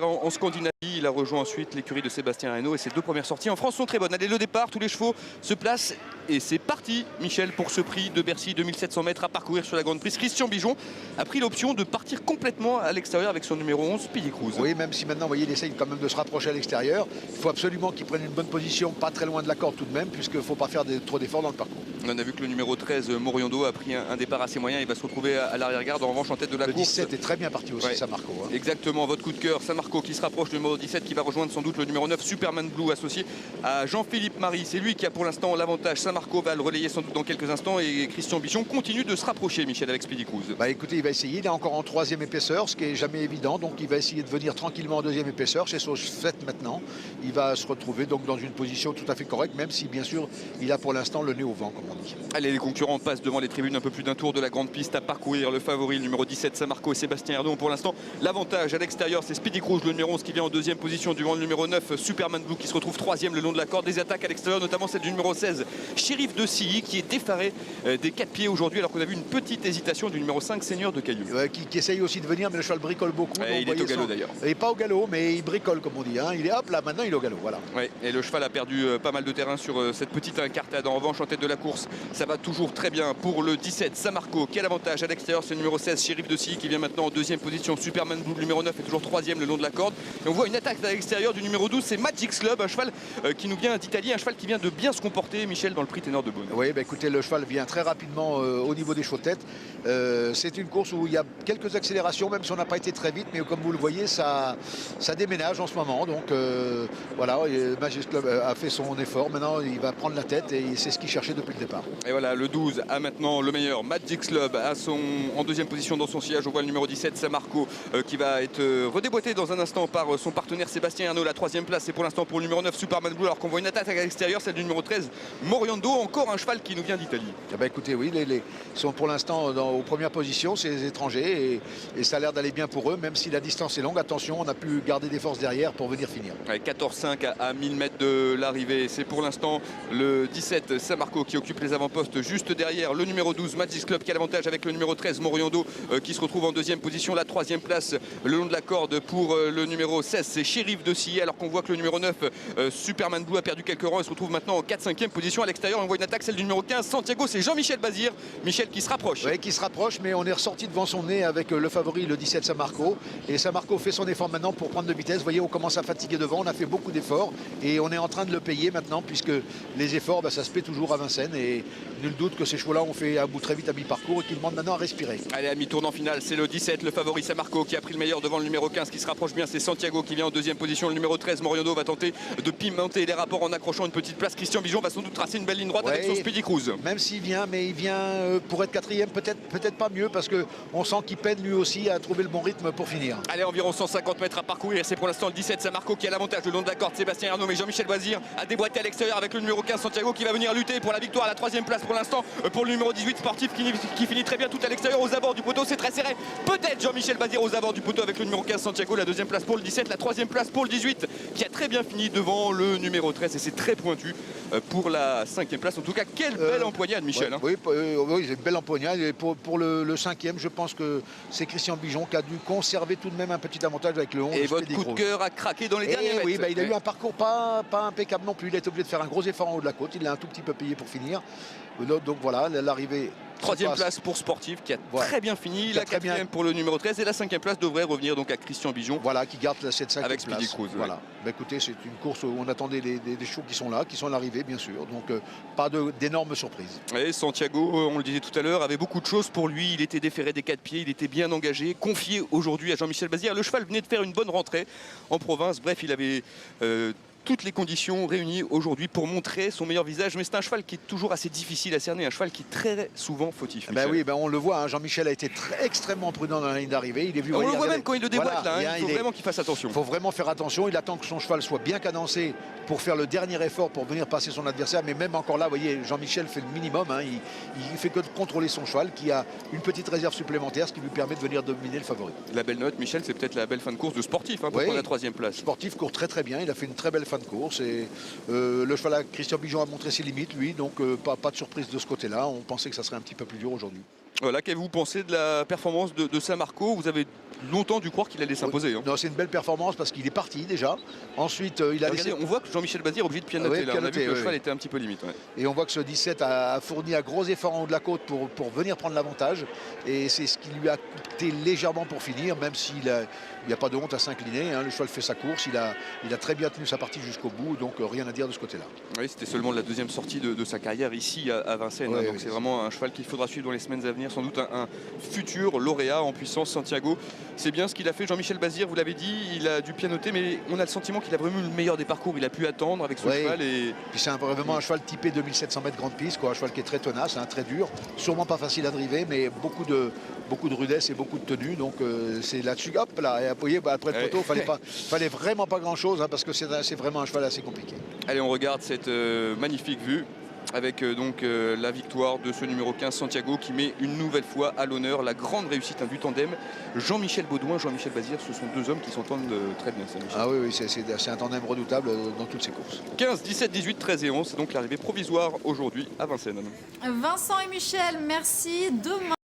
En Scandinavie, il a rejoint ensuite l'écurie de Sébastien Hinault et ses deux premières sorties en France sont très bonnes. Allez, le départ, tous les chevaux se placent et c'est parti, Michel, pour ce prix de Bercy, 2700 mètres à parcourir sur la grande prise. Christian Bijon a pris l'option de partir complètement à l'extérieur avec son numéro 11, Speedy Cruise. Oui, même si maintenant, vous voyez, il essaye quand même de se rapprocher à l'extérieur. Il faut absolument qu'il prenne une bonne position, pas très loin de la corde tout de même, puisqu'il ne faut pas faire trop d'efforts dans le parcours. On a vu que le numéro 13, Moriondo, a pris un départ assez moyen. Il va se retrouver à l'arrière-garde, en revanche en tête de la course. Le 17 est très bien parti aussi, ouais. Samarco. Hein. Exactement, votre coup de cœur, Samarco qui se rapproche du numéro 17, qui va rejoindre sans doute le numéro 9, Superman Blue, associé à Jean-Philippe Marie. C'est lui qui a pour l'instant l'avantage. Samarco va le relayer sans doute dans quelques instants et Christian Bijon continue de se rapprocher, Michel, avec Speedy Cruise. Bah écoutez, il va essayer, il est encore en troisième épaisseur, ce qui est jamais évident, donc il va essayer de venir tranquillement en deuxième épaisseur, c'est chose faite maintenant. Il va se retrouver donc dans une position tout à fait correcte, même si bien sûr il a pour l'instant le nez au vent, comme on dit. Allez, les concurrents passent devant les tribunes, un peu plus d'un tour de la grande piste à parcourir. Le favori, le numéro 17, Samarco et Sébastien Hinault. Pour l'instant, l'avantage à l'extérieur, c'est Speedy Cruise, le numéro 11 qui vient en deuxième position devant le numéro 9, Superman Blue, qui se retrouve troisième le long de la corde. Des attaques à l'extérieur, notamment celle du numéro 16, Shérif de Silly, qui est effaré des 4 pieds aujourd'hui, alors qu'on a vu une petite hésitation du numéro 5, Seigneur de Caillou. Qui essaye aussi de venir, mais le cheval bricole beaucoup. Ouais, il est au galop d'ailleurs. Il n'est pas au galop, mais il bricole, comme on dit. Hein. Il est hop là, maintenant il est au galop. Voilà. Ouais, et le cheval a perdu pas mal de terrain sur cette petite incartade. En revanche, en tête de la course, ça va toujours très bien pour le 17, Samarco. Quel avantage à l'extérieur, c'est le numéro 16, Shérif de Silly, qui vient maintenant en deuxième position. Superman Blue, le numéro 9, est toujours troisième le long de la corde. Et on voit une attaque à l'extérieur du numéro 12, c'est Magic Club, un cheval qui nous vient d'Italie, un cheval qui vient de bien se comporter, Michel, dans le prix Ténor de Beaune. Oui, bah écoutez, le cheval vient très rapidement au niveau des chevaux-têtes. C'est une course où il y a quelques accélérations, même si on n'a pas été très vite, mais comme vous le voyez, ça déménage en ce moment. Donc voilà, Magic Club a fait son effort. Maintenant, il va prendre la tête et c'est ce qu'il cherchait depuis le départ. Et voilà, le 12 a maintenant le meilleur. Magic Club en deuxième position dans son sillage. On voit le numéro 17, Samarco, qui va être redéboîté dans un instant par son partenaire Sébastien Hinault. La troisième place, c'est pour l'instant pour le numéro 9, Superman Blue, alors qu'on voit une attaque à l'extérieur, celle du numéro 13, Moriondo, encore un cheval qui nous vient d'Italie. Eh ben écoutez, oui, ils sont pour l'instant aux premières positions, c'est les étrangers, et ça a l'air d'aller bien pour eux, même si la distance est longue. Attention, on a pu garder des forces derrière pour venir finir. Ouais, 14,5 à 1000 mètres de l'arrivée. C'est pour l'instant le 17, Samarco, qui occupe les avant-postes juste derrière le numéro 12, Magic Club, qui a l'avantage avec le numéro 13, Moriondo, qui se retrouve en deuxième position. La troisième place le long de la corde pour le numéro 16, c'est Shérif de Silly, alors qu'on voit que le numéro 9, Superman Blue, a perdu quelques rangs et se retrouve maintenant en 4-5e position. À l'extérieur, on voit une attaque, celle du numéro 15, Santiago, c'est Jean-Michel Bazir. Michel qui se rapproche. Oui, qui se rapproche, mais on est ressorti devant son nez avec le favori, le 17, Samarco. Et Samarco fait son effort maintenant pour prendre de vitesse. Vous voyez, on commence à fatiguer devant, on a fait beaucoup d'efforts et on est en train de le payer maintenant, puisque les efforts, ça se paie toujours à Vincennes. Et nul doute que ces chevaux-là ont fait un bout très vite à mi-parcours et qu'ils demandent maintenant à respirer. Allez, à mi-tournant final, c'est le 17, le favori Samarco, qui a pris le meilleur devant le numéro 15 qui se rapproche bien. C'est Santiago qui vient en deuxième position. Le numéro 13, Moriondo, va tenter de pimenter les rapports en accrochant une petite place. Christian Bijon va sans doute tracer une belle ligne droite avec son Speedy Cruise. Même s'il vient, mais il vient pour être quatrième, peut-être pas mieux, parce qu'on sent qu'il peine lui aussi à trouver le bon rythme pour finir. Allez, environ 150 mètres à parcourir. C'est pour l'instant le 17, Samarco, qui a l'avantage le long de la corde. Sébastien Hinault, mais Jean-Michel Bazir a déboîté à l'extérieur avec le numéro 15, Santiago, qui va venir lutter pour la victoire à la troisième place pour l'instant. Pour le numéro 18, Sportif, qui finit très bien tout à l'extérieur aux abords du poteau. C'est très serré. Peut-être Jean-Michel Bazir aux abords du poteau avec le numéro 15, Santiago. La deuxième place pour le 17, la troisième place pour le 18, qui a très bien fini devant le numéro 13. Et c'est très pointu pour la cinquième place. En tout cas, quelle belle empoignade, Michel. Ouais, oui, c'est une belle empoignade. Et pour le cinquième, je pense que c'est Christian Bijon qui a dû conserver tout de même un petit avantage avec le 11. Et votre coup de cœur a craqué dans les derniers mètres. Oui, il a eu un parcours pas impeccable non plus. Il a été obligé de faire un gros effort en haut de la côte. Il l'a un tout petit peu payé pour finir. Donc voilà, l'arrivée. Troisième place pour Sportif, qui a très bien fini. La quatrième pour le numéro 13 et la cinquième place devrait revenir donc à Christian Bijon. Voilà, qui garde cette cinquième avec Speedy place. Cruise. Voilà. Bah, écoutez, c'est une course où on attendait des chevaux qui sont là, qui sont à l'arrivée bien sûr. Donc pas d'énormes surprises. Et Santiago, on le disait tout à l'heure, avait beaucoup de choses pour lui. Il était déféré des 4 pieds, il était bien engagé, confié aujourd'hui à Jean-Michel Bazir. Le cheval venait de faire une bonne rentrée en province. Bref, il avait toutes les conditions réunies aujourd'hui pour montrer son meilleur visage. Mais c'est un cheval qui est toujours assez difficile à cerner, un cheval qui est très souvent fautif. Oui, on le voit, hein, Jean-Michel a été extrêmement prudent dans la ligne d'arrivée. On le voit même quand il le déboîte là, il faut vraiment qu'il fasse attention. Il faut vraiment faire attention, il attend que son cheval soit bien cadencé pour faire le dernier effort pour venir passer son adversaire. Mais même encore là, vous voyez, Jean-Michel fait le minimum, hein, il fait que de contrôler son cheval qui a une petite réserve supplémentaire, ce qui lui permet de venir dominer le favori. La belle note, Michel, c'est peut-être la belle fin de course de Sportif pour prendre la troisième place. Sportif court très bien, il a fait une très belle fin de course et le cheval Christian Bijon a montré ses limites lui, donc pas de surprise de ce côté-là. On pensait que ça serait un petit peu plus dur aujourd'hui. Voilà, qu'avez-vous pensé de la performance de Saint-Marco? Vous avez longtemps dû croire qu'il allait s'imposer. Hein. Non, c'est une belle performance parce qu'il est parti déjà. Ensuite, il a Regardez, laissé... on voit que Jean-Michel Bazir est obligé de pianoter. Oui, Là. On a vu que le oui. cheval était un petit peu limite. Ouais. Et on voit que ce 17 a fourni un gros effort en haut de la côte pour venir prendre l'avantage. Et c'est ce qui lui a coûté légèrement pour finir, même s'il n'y a pas de honte à s'incliner. Hein. Le cheval fait sa course, il a très bien tenu sa partie jusqu'au bout, donc rien à dire de ce côté-là. Oui, c'était seulement la deuxième sortie de sa carrière ici à Vincennes. Oui, hein. Donc oui, c'est vraiment un cheval qu'il faudra suivre dans les semaines à venir. Sans doute un futur lauréat en puissance, Santiago. C'est bien ce qu'il a fait. Jean-Michel Bazir, vous l'avez dit, il a dû pianoter, mais on a le sentiment qu'il a vraiment eu le meilleur des parcours. Il a pu attendre avec ce cheval. Et puis c'est vraiment un cheval typé 2700 mètres grande piste, quoi. Un cheval qui est très tenace, hein, très dur, sûrement pas facile à driver, mais beaucoup de rudesse et beaucoup de tenue. Donc c'est là-dessus, hop là, et appuyé après le poteau, fallait vraiment pas grand-chose, hein, parce que c'est vraiment un cheval assez compliqué. Allez, on regarde cette magnifique vue avec la victoire de ce numéro 15 Santiago qui met une nouvelle fois à l'honneur la grande réussite du tandem Jean-Michel Baudouin, Jean-Michel Bazir. Ce sont deux hommes qui s'entendent très bien. Ah oui, c'est un tandem redoutable dans toutes ses courses. 15, 17, 18, 13 et 11, c'est donc l'arrivée provisoire aujourd'hui à Vincennes. Vincent et Michel, merci. Demain